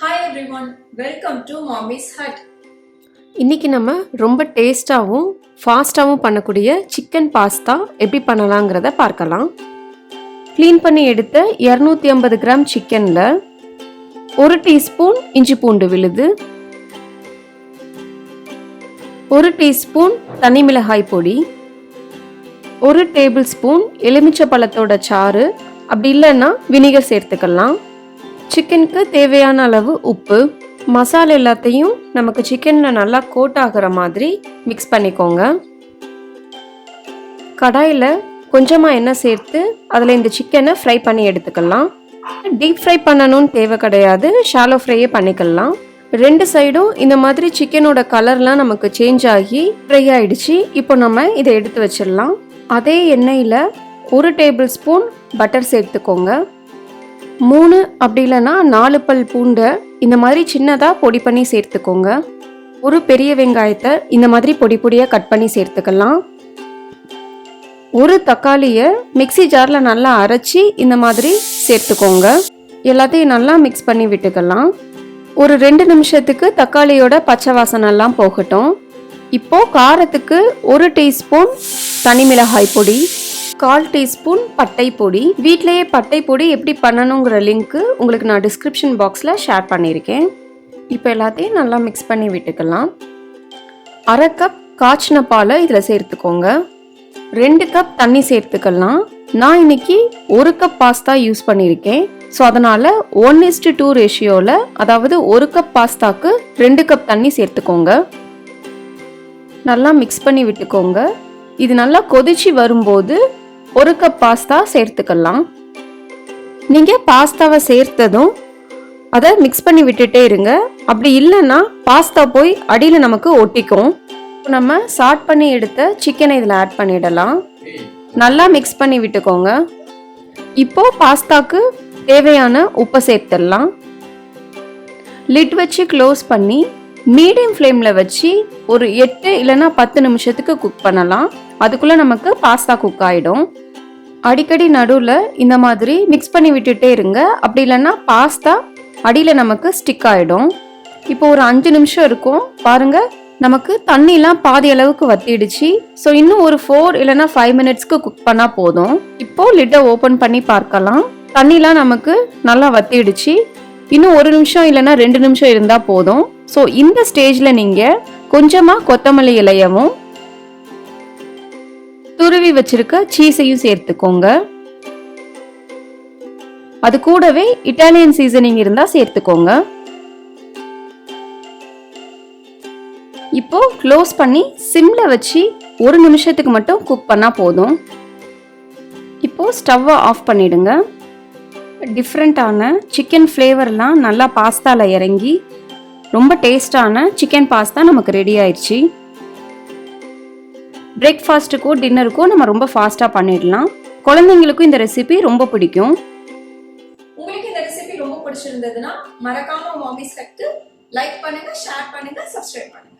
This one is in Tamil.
Hi everyone, welcome to Mommy's Hut. இன்னைக்கு நம்ம ரொம்ப டேஸ்டாகவும் ஃபாஸ்ட்டாகவும் பண்ணக்கூடிய சிக்கன் பாஸ்தா எப்படி பண்ணலாங்கிறத பார்க்கலாம். க்ளீன் பண்ணி எடுத்த 250 கிராம் சிக்கனில் 1 டீஸ்பூன் இஞ்சி பூண்டு விழுது, 1 டீஸ்பூன் தனி மிளகாய் பொடி, 1 டேபிள் ஸ்பூன் எலுமிச்சை பழத்தோட சாறு, அப்படி இல்லைன்னா வினிகர் சேர்த்துக்கலாம். சிக்கனுக்கு தேவையான அளவு உப்பு, மசாலா எல்லாத்தையும் நமக்கு சிக்கனில் நல்லா கோட் ஆகிற மாதிரி மிக்ஸ் பண்ணிக்கோங்க. கடாயில் கொஞ்சமாக எண்ணெய் சேர்த்து அதில் இந்த சிக்கனை ஃப்ரை பண்ணி எடுத்துக்கலாம். டீப் ஃப்ரை பண்ணணும்னு தேவை கிடையாது, ஷாலோ ஃப்ரையே பண்ணிக்கலாம். 2 சைடும் இந்த மாதிரி சிக்கனோட கலர்லாம் நமக்கு சேஞ்ச் ஆகி ஃப்ரை ஆகிடுச்சு. இப்போ நம்ம இதை எடுத்து வச்சிடலாம். அதே எண்ணெயில் 1 டேபிள் ஸ்பூன் பட்டர் சேர்த்துக்கோங்க. 3 அப்படி இல்லைன்னா 4 பல் பூண்டை இந்த மாதிரி சின்னதாக பொடி பண்ணி சேர்த்துக்கோங்க. ஒரு பெரிய வெங்காயத்தை இந்த மாதிரி பொடி பொடியாக கட் பண்ணி சேர்த்துக்கலாம். 1 தக்காளியை மிக்ஸி ஜாரில் நல்லா அரைச்சி இந்த மாதிரி சேர்த்துக்கோங்க. எல்லாத்தையும் நல்லா மிக்ஸ் பண்ணி விட்டுக்கலாம். ஒரு 2 நிமிஷத்துக்கு தக்காளியோட பச்சை வாசனைலாம் போகட்டும். இப்போது காரத்துக்கு 1 டீஸ்பூன் தனி மிளகாய் பொடி, 1/4 டீஸ்பூன் பட்டை பொடி. வீட்டிலேயே பட்டை பொடி எப்படி பண்ணணுங்கிற லிங்க்கு உங்களுக்கு நான் டிஸ்கிரிப்ஷன் பாக்ஸில் ஷேர் பண்ணியிருக்கேன். இப்போ எல்லாத்தையும் நல்லா மிக்ஸ் பண்ணி விட்டுக்கலாம். 1/2 கப் காய்ச்சின பாலை இதில் சேர்த்துக்கோங்க. 2 கப் தண்ணி சேர்த்துக்கலாம். நான் இன்னைக்கு 1 கப் பாஸ்தா யூஸ் பண்ணியிருக்கேன். ஸோ அதனால் 1:2 ரேஷியோவில், அதாவது 1 கப் பாஸ்தாக்கு 2 கப் தண்ணி சேர்த்துக்கோங்க. நல்லா மிக்ஸ் பண்ணி விட்டுக்கோங்க. இது நல்லா கொதிச்சு வரும்போது 1 கப் பாஸ்தா சேர்த்துக்கலாம். நீங்கள் பாஸ்தாவை சேர்த்ததும் அதை மிக்ஸ் பண்ணி விட்டுட்டே இருங்க. அப்படி இல்லைன்னா பாஸ்தா போய் அடியில் நமக்கு ஒட்டிக்கும். நம்ம சாட் பண்ணி எடுத்த சிக்கனை இதில் ஆட் பண்ணிடலாம். நல்லா மிக்ஸ் பண்ணி விட்டுக்கோங்க. இப்போ பாஸ்தாக்கு தேவையான உப்பை சேர்த்துடலாம். லிட் வச்சு க்ளோஸ் பண்ணி மீடியம் ஃப்ளேமில் வச்சு ஒரு 8 இல்லைன்னா 10 நிமிஷத்துக்கு குக் பண்ணலாம். அதுக்குள்ளே நமக்கு பாஸ்தா குக் ஆகிடும். அடிக்கடி நடுவில் இந்த மாதிரி மிக்ஸ் பண்ணி விட்டுட்டே இருங்க. அப்படி இல்லைன்னா பாஸ்தா அடியில் நமக்கு ஸ்டிக் ஆகிடும். இப்போ ஒரு 5 நிமிஷம் இருக்கும் பாருங்கள், நமக்கு தண்ணிலாம் பாதி அளவுக்கு வத்திடுச்சு. ஸோ இன்னும் ஒரு 4 இல்லைன்னா 5 மினிட்ஸ்க்கு குக் பண்ணால் போதும். இப்போது லிட்டை ஓப்பன் பண்ணி பார்க்கலாம். தண்ணிலாம் நமக்கு நல்லா வத்திடுச்சு. இன்னும் 1 நிமிஷம் இல்லைன்னா 2 நிமிஷம் இருந்தால் போதும். ஸோ இந்த ஸ்டேஜில் நீங்கள் கொஞ்சமாக கொத்தமல்லி இலையவும் துருவி வச்சிருக்க சீஸையும் சேர்த்துக்கோங்க. அது கூடவே இட்டாலியன் சீசனிங் இருந்தால் சேர்த்துக்கோங்க. இப்போ க்ளோஸ் பண்ணி சிம்மில் வச்சு 1 நிமிஷத்துக்கு மட்டும் குக் பண்ணால் போதும். இப்போ ஸ்டவ்வை ஆஃப் பண்ணிடுங்க. டிஃப்ரெண்ட்டான சிக்கன் ஃப்ளேவர்லாம் நல்லா பாஸ்தாவில் இறங்கி ரொம்ப டேஸ்டான சிக்கன் பாஸ்தா நமக்கு ரெடி ஆயிடுச்சு. பிரேக்ஃபாஸ்ட்டுக்கோ டின்னருக்கோ நம்ம ரொம்ப ஃபாஸ்ட்டாக பண்ணிடலாம். குழந்தைங்களுக்கும் இந்த ரெசிபி ரொம்ப பிடிக்கும். உங்களுக்கு இந்த ரெசிபி ரொம்ப பிடிச்சிருந்ததுன்னா மறக்காம மாமிஸ் ஹட்க்கு லைக் பண்ணுங்க, ஷேர் பண்ணுங்க, சப்ஸ்கிரைப் பண்ணுங்க.